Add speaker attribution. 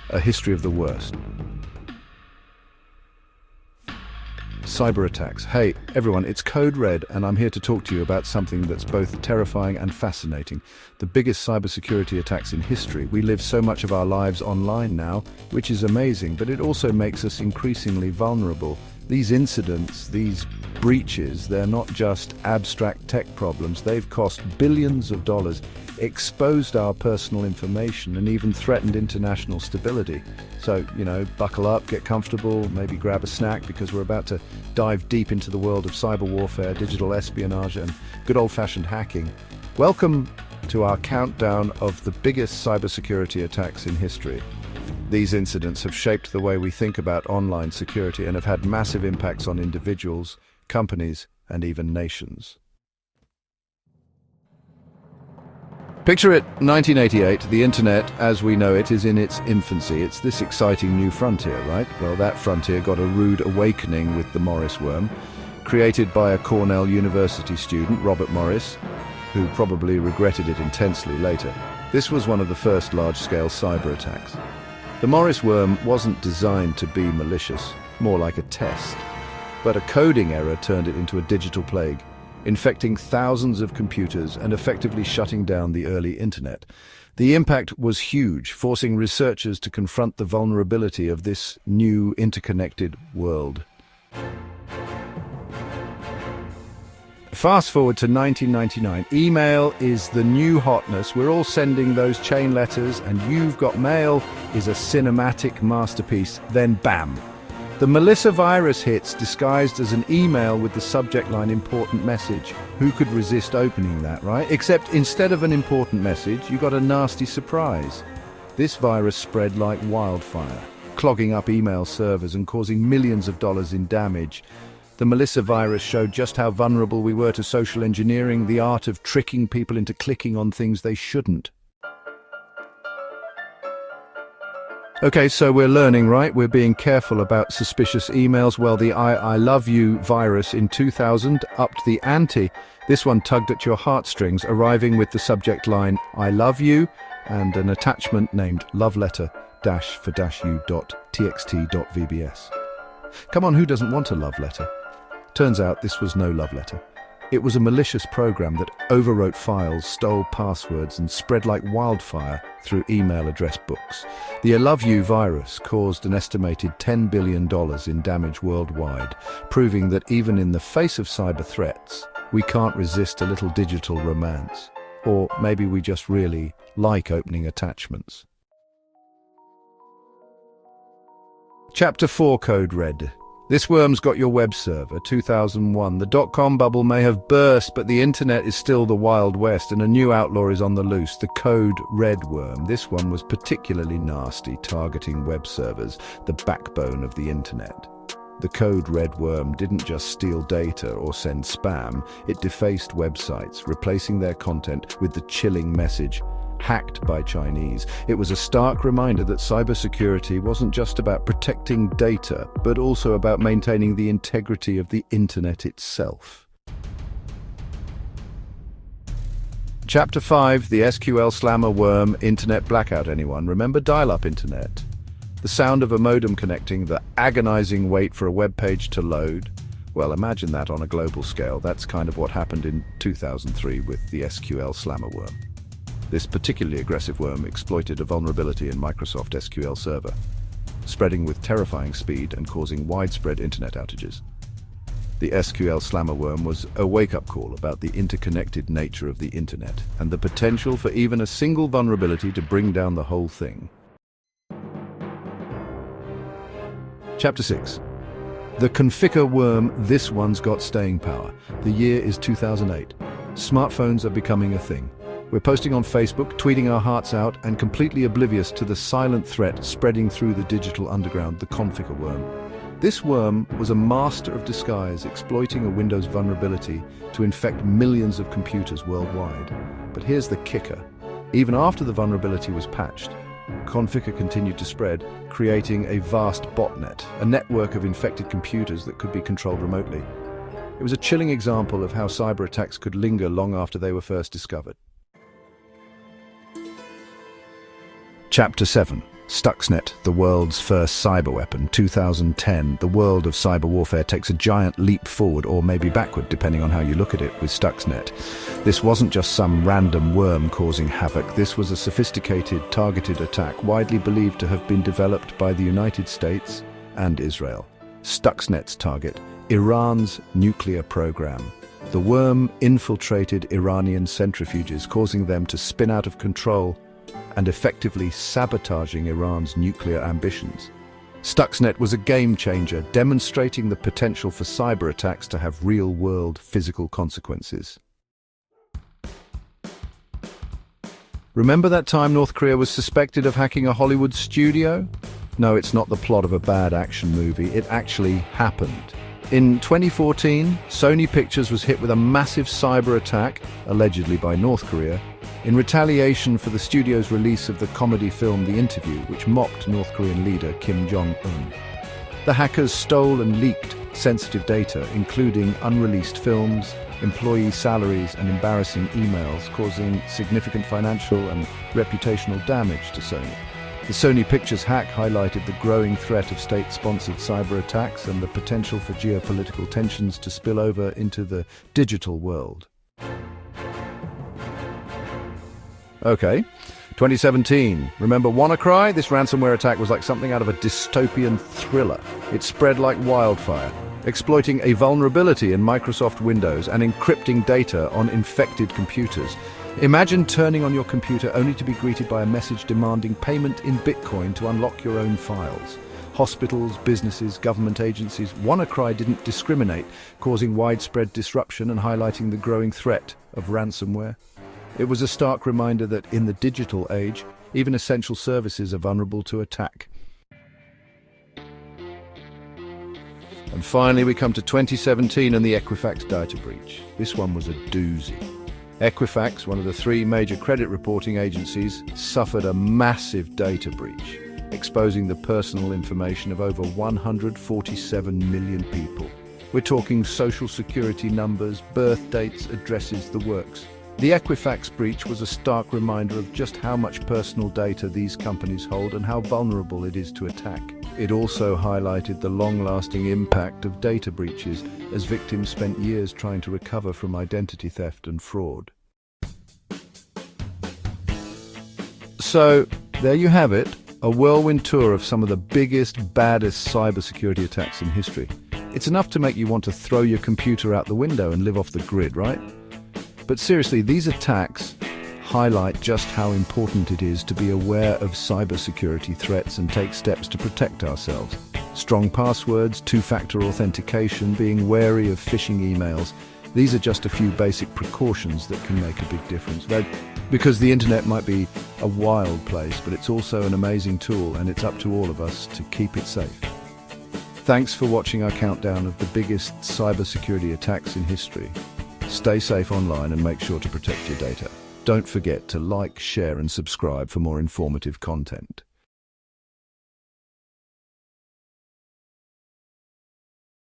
Speaker 1: A history of the worst. Cyberattacks. Hey, everyone, it's Code Red, and I'm here to talk to you about something that's both terrifying and fascinating. The biggest cybersecurity attacks in history. We live so much of our lives online now, which is amazing, but it also makes us increasingly vulnerable. These incidents, these breaches, they're not just abstract tech problems. They've cost billions of dollars, exposed our personal information, and even threatened international stability. So, buckle up, get comfortable, maybe grab a snack, because we're about to dive deep into the world of cyber warfare, digital espionage, and good old-fashioned hacking. Welcome to our countdown of the biggest cybersecurity attacks in history. These incidents have shaped the way we think about online security and have had massive impacts on individuals, companies, and even nations. Picture it, 1988, the internet as we know it is in its infancy. It's this exciting new frontier, right? Well, that frontier got a rude awakening with the Morris worm, created by a Cornell University student, Robert Morris, who probably regretted it intensely later. This was one of the first large-scale cyber attacks. The Morris worm wasn't designed to be malicious, more like a test. But a coding error turned it into a digital plague, infecting thousands of computers and effectively shutting down the early internet. The impact was huge, forcing researchers to confront the vulnerability of this new interconnected world. Fast forward to 1999. Email is the new hotness. We're all sending those chain letters, and You've Got Mail is a cinematic masterpiece. Then bam! The Melissa virus hits, disguised as an email with the subject line "important message." Who could resist opening that, right? Except instead of an important message, you got a nasty surprise. This virus spread like wildfire, clogging up email servers and causing millions of dollars in damage. The Melissa virus showed just how vulnerable we were to social engineering, the art of tricking people into clicking on things they shouldn't. Okay, so we're learning, right? We're being careful about suspicious emails. Well, the I love you virus in 2000 upped the ante. This one tugged at your heartstrings, arriving with the subject line "I love you" and an attachment named loveletter-for-you.txt.vbs. Come on, who doesn't want a love letter? Turns out this was no love letter. It was a malicious program that overwrote files, stole passwords, and spread like wildfire through email address books. The I love you virus caused an estimated $10 billion in damage worldwide, proving that even in the face of cyber threats, we can't resist a little digital romance. Or maybe we just really like opening attachments. Chapter 4, Code Red. This worm's got your web server, 2001. The dot-com bubble may have burst, but the internet is still the Wild West, and a new outlaw is on the loose, the Code Red worm. This one was particularly nasty, targeting web servers, the backbone of the internet. The Code Red worm didn't just steal data or send spam, it defaced websites, replacing their content with the chilling message, "Hacked by Chinese." It was a stark reminder that cybersecurity wasn't just about protecting data, but also about maintaining the integrity of the internet itself. Chapter 5, the SQL Slammer worm, internet blackout. Anyone remember dial-up internet? The sound of a modem connecting, the agonizing wait for a web page to load. Well, imagine that on a global scale. That's kind of what happened in 2003 with the SQL Slammer worm. This particularly aggressive worm exploited a vulnerability in Microsoft SQL Server, spreading with terrifying speed and causing widespread internet outages. The SQL Slammer worm was a wake-up call about the interconnected nature of the internet and the potential for even a single vulnerability to bring down the whole thing. Chapter 6. The Configure worm. This one's got staying power. The year is 2008. Smartphones are becoming a thing. We're posting on Facebook, tweeting our hearts out, and completely oblivious to the silent threat spreading through the digital underground, the Configure worm. This worm was a master of disguise, exploiting a Windows vulnerability to infect millions of computers worldwide. But here's the kicker. Even after the vulnerability was patched, Configure continued to spread, creating a vast botnet, a network of infected computers that could be controlled remotely. It was a chilling example of how cyber attacks could linger long after they were first discovered. Chapter 7. Stuxnet, the world's first cyber weapon. 2010, the world of cyber warfare takes a giant leap forward, or maybe backward, depending on how you look at it, with Stuxnet. This wasn't just some random worm causing havoc. This was a sophisticated, targeted attack, widely believed to have been developed by the United States and Israel. Stuxnet's target, Iran's nuclear program. The worm infiltrated Iranian centrifuges, causing them to spin out of control and effectively sabotaging Iran's nuclear ambitions. Stuxnet was a game-changer, demonstrating the potential for cyber attacks to have real-world physical consequences. Remember that time North Korea was suspected of hacking a Hollywood studio? No, it's not the plot of a bad action movie. It actually happened. In 2014, Sony Pictures was hit with a massive cyber attack, allegedly by North Korea, in retaliation for the studio's release of the comedy film The Interview, which mocked North Korean leader Kim Jong-un. The hackers stole and leaked sensitive data, including unreleased films, employee salaries, and embarrassing emails, causing significant financial and reputational damage to Sony. The Sony Pictures hack highlighted the growing threat of state-sponsored cyber attacks and the potential for geopolitical tensions to spill over into the digital world. Okay, 2017. Remember WannaCry? This ransomware attack was like something out of a dystopian thriller. It spread like wildfire, exploiting a vulnerability in Microsoft Windows and encrypting data on infected computers. Imagine turning on your computer only to be greeted by a message demanding payment in Bitcoin to unlock your own files. Hospitals, businesses, government agencies, WannaCry didn't discriminate, causing widespread disruption and highlighting the growing threat of ransomware. It was a stark reminder that in the digital age, even essential services are vulnerable to attack. And finally, we come to 2017 and the Equifax data breach. This one was a doozy. Equifax, one of the three major credit reporting agencies, suffered a massive data breach, exposing the personal information of over 147 million people. We're talking social security numbers, birth dates, addresses, the works. The Equifax breach was a stark reminder of just how much personal data these companies hold and how vulnerable it is to attack. It also highlighted the long-lasting impact of data breaches, as victims spent years trying to recover from identity theft and fraud. So, there you have it, a whirlwind tour of some of the biggest, baddest cybersecurity attacks in history. It's enough to make you want to throw your computer out the window and live off the grid, right? But seriously, these attacks highlight just how important it is to be aware of cybersecurity threats and take steps to protect ourselves. Strong passwords, two-factor authentication, being wary of phishing emails. These are just a few basic precautions that can make a big difference. Because the internet might be a wild place, but it's also an amazing tool, and it's up to all of us to keep it safe. Thanks for watching our countdown of the biggest cybersecurity attacks in history. Stay safe online and make sure to protect your data. Don't forget to like, share and subscribe for more informative content.